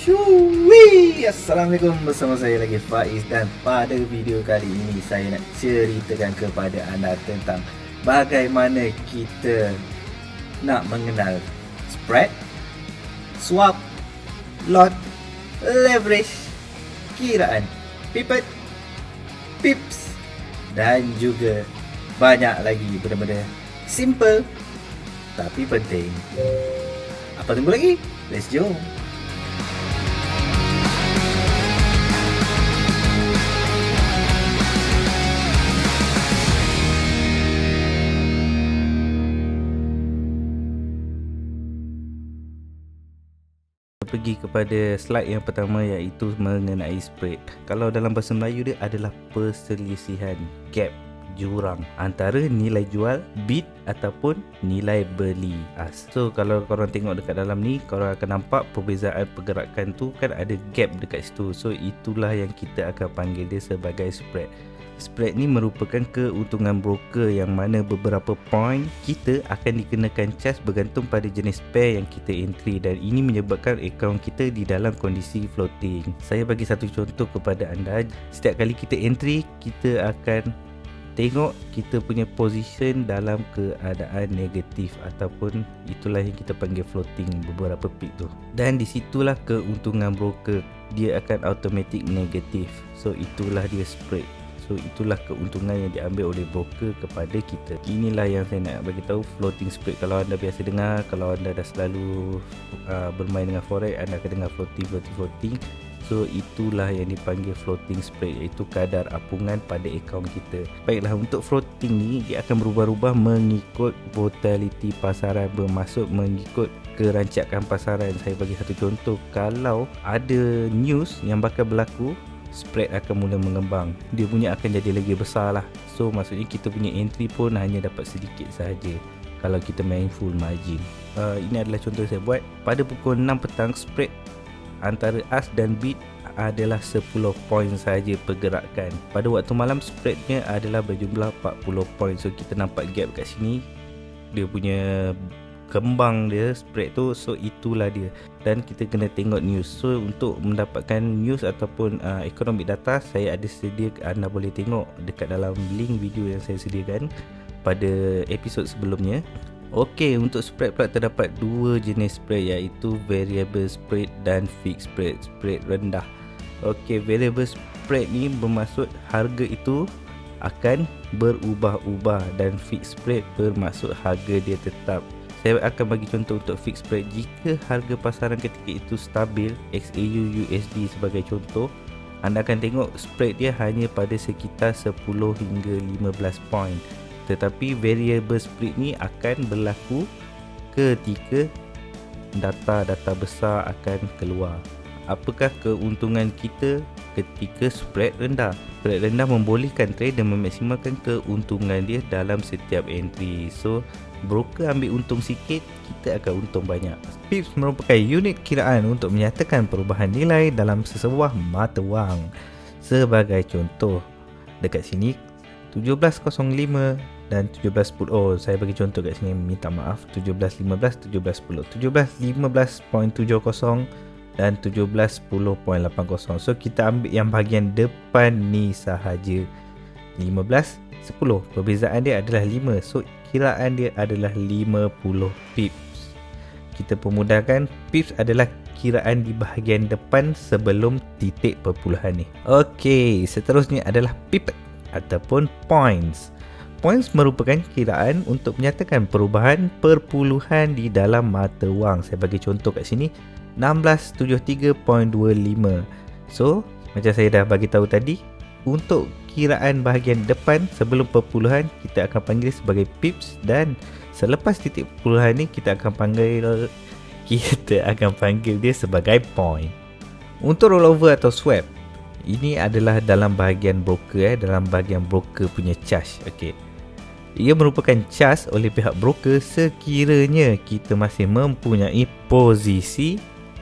Syui. Assalamualaikum, bersama saya lagi Faiz, dan pada video kali ini saya nak ceritakan kepada anda tentang bagaimana kita nak mengenal spread, swap, lot, leverage, kiraan, pipet, pips dan juga banyak lagi benda-benda simple tapi penting. Apa tunggu lagi? Let's jom. Pergi kepada slide yang pertama, iaitu mengenai spread. Kalau dalam bahasa Melayu dia adalah perselisihan, gap, jurang antara nilai jual bid ataupun nilai beli as. So kalau korang tengok dekat dalam ni, korang akan nampak perbezaan pergerakan tu kan ada gap dekat situ. So itulah yang kita akan panggil dia sebagai spread. Spread ni merupakan keuntungan broker yang mana beberapa point kita akan dikenakan charge bergantung pada jenis pair yang kita entry, dan ini menyebabkan akaun kita di dalam kondisi floating. Saya bagi satu contoh kepada anda. Setiap kali kita entry, kita akan tengok kita punya position dalam keadaan negatif, ataupun itulah yang kita panggil floating beberapa pip tu. Dan disitulah keuntungan broker, dia akan automatic negatif. So itulah dia spread. So itulah keuntungan yang diambil oleh broker kepada kita. Inilah yang saya nak bagi tahu, floating spread. Kalau anda biasa dengar, kalau anda dah selalu bermain dengan forex, anda akan dengar floating. So itulah yang dipanggil floating spread, iaitu kadar apungan pada akaun kita. Baiklah, untuk floating ni dia akan berubah-ubah mengikut volatility pasaran, bermaksud mengikut kerancakan pasaran. Saya bagi satu contoh, kalau ada news yang bakal berlaku, spread akan mula mengembang, dia punya akan jadi lagi besar lah. So maksudnya kita punya entry pun hanya dapat sedikit sahaja kalau kita main full margin. Ini adalah contoh saya buat. Pada pukul 6 petang, spread antara as dan bid adalah 10 poin sahaja pergerakan. Pada waktu malam, spreadnya adalah berjumlah 40 poin. So kita nampak gap kat sini, dia punya kembang dia spread tu. So itulah dia, dan kita kena tengok news. So untuk mendapatkan news ataupun economic data, saya ada sedia, anda boleh tengok dekat dalam link video yang saya sediakan pada episod sebelumnya. Okey, untuk spread pula terdapat dua jenis spread, iaitu variable spread dan fixed spread, spread rendah. Okey, variable spread ni bermaksud harga itu akan berubah-ubah, dan fixed spread bermaksud harga dia tetap. Saya akan bagi contoh untuk fixed spread. Jika harga pasaran ketika itu stabil, XAU USD sebagai contoh, anda akan tengok spread dia hanya pada sekitar 10 hingga 15 poin. Tetapi variable spread ni akan berlaku ketika data-data besar akan keluar. Apakah keuntungan kita ketika spread rendah? Spread rendah membolehkan trader memaksimalkan keuntungan dia dalam setiap entry. So broker ambil untung sikit, kita akan untung banyak. Pips merupakan unit kiraan untuk menyatakan perubahan nilai dalam sesebuah mata wang. Sebagai contoh, dekat sini 17.05 dan 17.10. Oh, saya bagi contoh kat sini, minta maaf. 17.15, 17.10, 17.15.70 dan 17.10.80. So kita ambil yang bahagian depan ni sahaja. 15.10, perbezaan dia adalah 5. So kiraan dia adalah 50 pips. Kita pemudahkan, pips adalah kiraan di bahagian depan sebelum titik perpuluhan ni. Okey, seterusnya adalah pipet ataupun points. Points merupakan kiraan untuk menyatakan perubahan perpuluhan di dalam mata wang. Saya bagi contoh kat sini, 1673.25. So macam saya dah bagi tahu tadi, untuk kiraan bahagian depan sebelum perpuluhan kita akan panggil sebagai pips, dan selepas titik perpuluhan ni kita akan panggil dia sebagai point. Untuk rollover atau swap, ini adalah dalam bahagian broker, dalam bahagian broker punya charge. Okey, ia merupakan charge oleh pihak broker sekiranya kita masih mempunyai posisi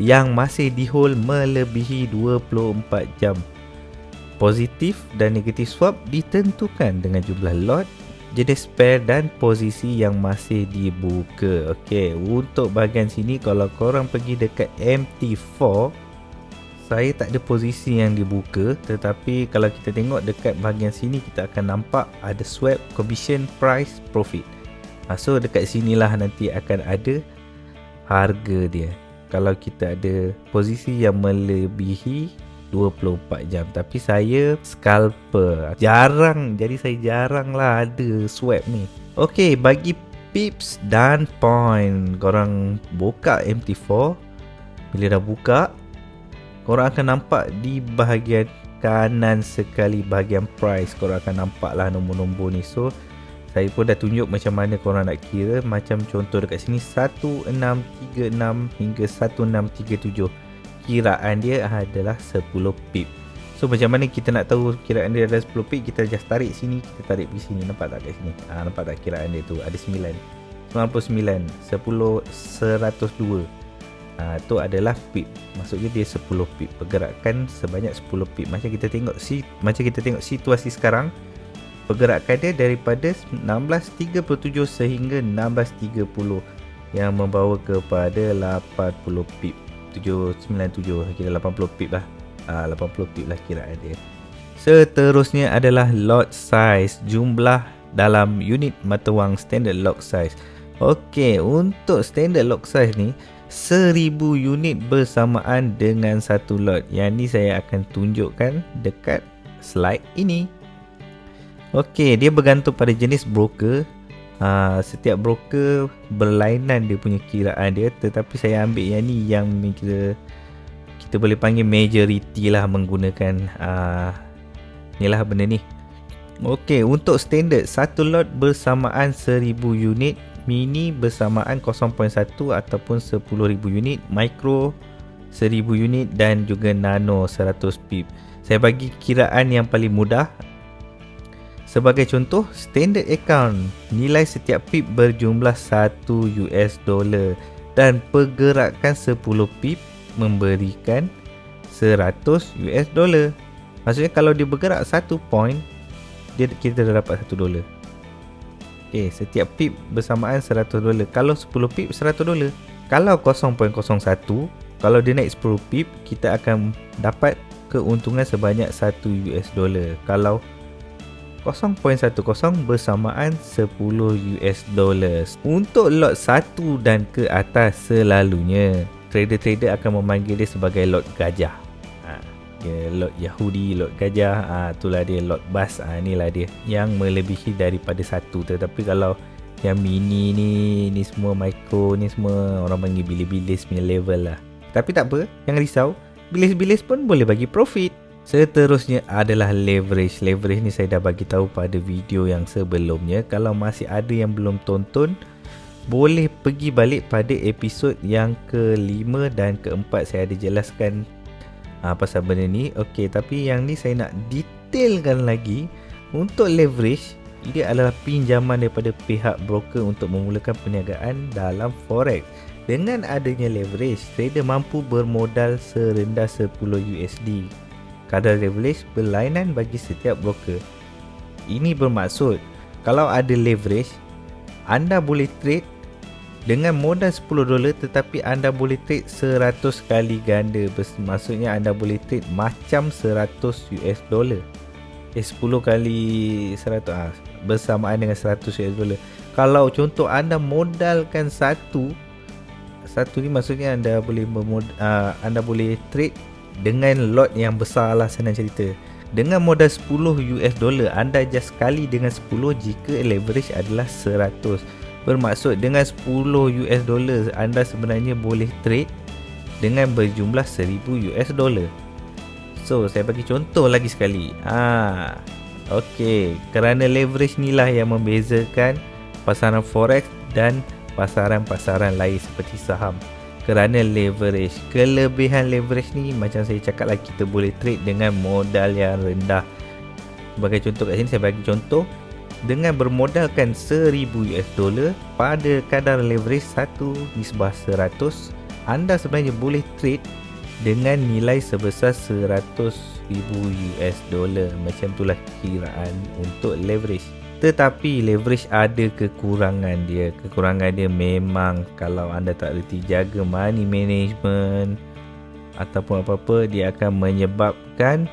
yang masih di hold melebihi 24 jam. Positif dan negatif swap ditentukan dengan jumlah lot, jenis pair dan posisi yang masih dibuka. Okey, untuk bahagian sini kalau korang pergi dekat MT4, saya tak ada posisi yang dibuka, tetapi kalau kita tengok dekat bahagian sini kita akan nampak ada swap, commission, price, profit. So dekat sinilah nanti akan ada harga dia. Kalau kita ada posisi yang melebihi 24 jam. Tapi saya scalper, jadi saya jarang lah ada swap ni. Okey, bagi pips dan point, korang buka MT4. Bila dah buka, korang akan nampak di bahagian kanan sekali, bahagian price, korang akan nampak lah nombor-nombor ni. So saya pun dah tunjuk macam mana korang nak kira. Macam contoh dekat sini 1636 hingga 1637, kiraan dia adalah 10 pip. So macam mana kita nak tahu kiraan dia adalah 10 pip? Kita just tarik sini, kita tarik pergi sini. Nampak tak kat sini? Nampak tak kiraan dia tu? Ada 9, 99, 10, 102. Tu adalah pip. Maksudnya dia 10 pip. Pergerakan sebanyak 10 pip. Macam kita tengok situasi sekarang, pergerakan dia daripada 1637 sehingga 1630 yang membawa kepada 80 pip. 797, kira 80 pip lah. 80 pip lah kiraan dia. Seterusnya adalah lot size, jumlah dalam unit mata wang standard lot size. Okey, untuk standard lot size ni 1000 unit bersamaan dengan satu lot. Yang ni saya akan tunjukkan dekat slide ini. Okey, dia bergantung pada jenis broker. Setiap broker berlainan dia punya kiraan dia, tetapi saya ambil yang ni yang kita boleh panggil majority lah, menggunakan ni lah benda ni. Okey, untuk standard satu lot bersamaan 1000 unit, mini bersamaan 0.1 ataupun 10,000 unit, micro 1000 unit dan juga nano 100 pip. Saya bagi kiraan yang paling mudah. Sebagai contoh, standard account, nilai setiap pip berjumlah $1 dan pergerakan 10 pip memberikan $100. Maksudnya kalau dia bergerak 1 point, kita dah dapat $1. Okay, setiap pip bersamaan $100. Kalau 10 pip $100. Kalau 0.01, kalau dia naik 10 pip, kita akan dapat keuntungan sebanyak $1. Kalau 0.10 bersamaan $10. Untuk lot 1 dan ke atas, selalunya trader-trader akan memanggil dia sebagai lot gajah. Lot Yahudi, lot gajah, itulah dia, lot bas. Inilah dia yang melebihi daripada 1. Tetapi kalau yang mini ni semua micro ni semua orang panggil bilis-bilis punya level lah. Tapi tak apa, jangan risau, bilis-bilis pun boleh bagi profit. Seterusnya adalah leverage. Leverage ni saya dah bagi tahu pada video yang sebelumnya. Kalau masih ada yang belum tonton, boleh pergi balik pada episod yang ke-5 dan ke-4. Saya ada jelaskan pasal benda ni. Okey, tapi yang ni saya nak detailkan lagi. Untuk leverage, dia adalah pinjaman daripada pihak broker untuk memulakan perniagaan dalam forex. Dengan adanya leverage, trader mampu bermodal serendah $10. Kadar leverage berlainan bagi setiap broker. Ini bermaksud, kalau ada leverage, anda boleh trade dengan modal $10, tetapi anda boleh trade 100 kali ganda. Maksudnya anda boleh trade macam $100. 10 kali 100 bersamaan dengan $100. Kalau contoh anda modalkan satu ni, maksudnya anda boleh trade dengan lot yang besar lah, senang cerita. Dengan modal $10, anda just kali dengan 10 jika leverage adalah 100. Bermaksud dengan $10 anda sebenarnya boleh trade dengan berjumlah $1,000. So saya bagi contoh lagi sekali. Okey, kerana leverage ni lah yang membezakan pasaran forex dan pasaran-pasaran lain seperti saham. Kerana leverage, kelebihan leverage ni macam saya cakap lah, kita boleh trade dengan modal yang rendah. Sebagai contoh kat sini saya bagi contoh, dengan bermodalkan $1,000 pada kadar leverage 1/100, anda sebenarnya boleh trade dengan nilai sebesar $100,000. Macam itulah kiraan untuk leverage. Tetapi leverage ada kekurangan dia. Kekurangan dia memang kalau anda tak reti jaga money management, ataupun apa-apa, dia akan menyebabkan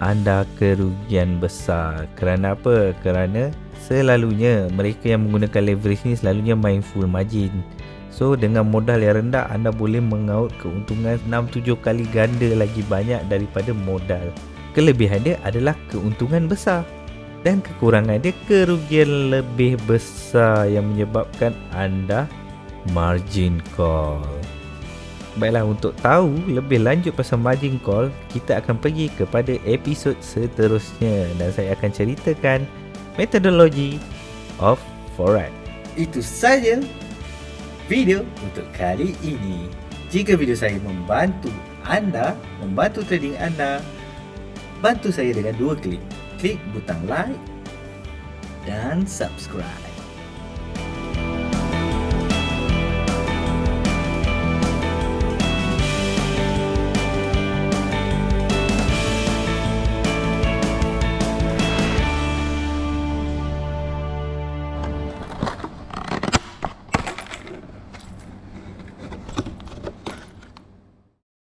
anda kerugian besar. Kerana apa? Kerana selalunya mereka yang menggunakan leverage ni selalunya main full margin. So dengan modal yang rendah, anda boleh mengaut keuntungan 6-7 kali ganda lagi banyak daripada modal. Kelebihan dia adalah keuntungan besar, dan kekurangan dia kerugian lebih besar yang menyebabkan anda margin call. Baiklah, untuk tahu lebih lanjut pasal margin call, kita akan pergi kepada episod seterusnya dan saya akan ceritakan metodologi of forex. Itu saja video untuk kali ini. Jika video saya membantu anda, membantu trading anda, bantu saya dengan 2 klik. Klik butang like dan subscribe.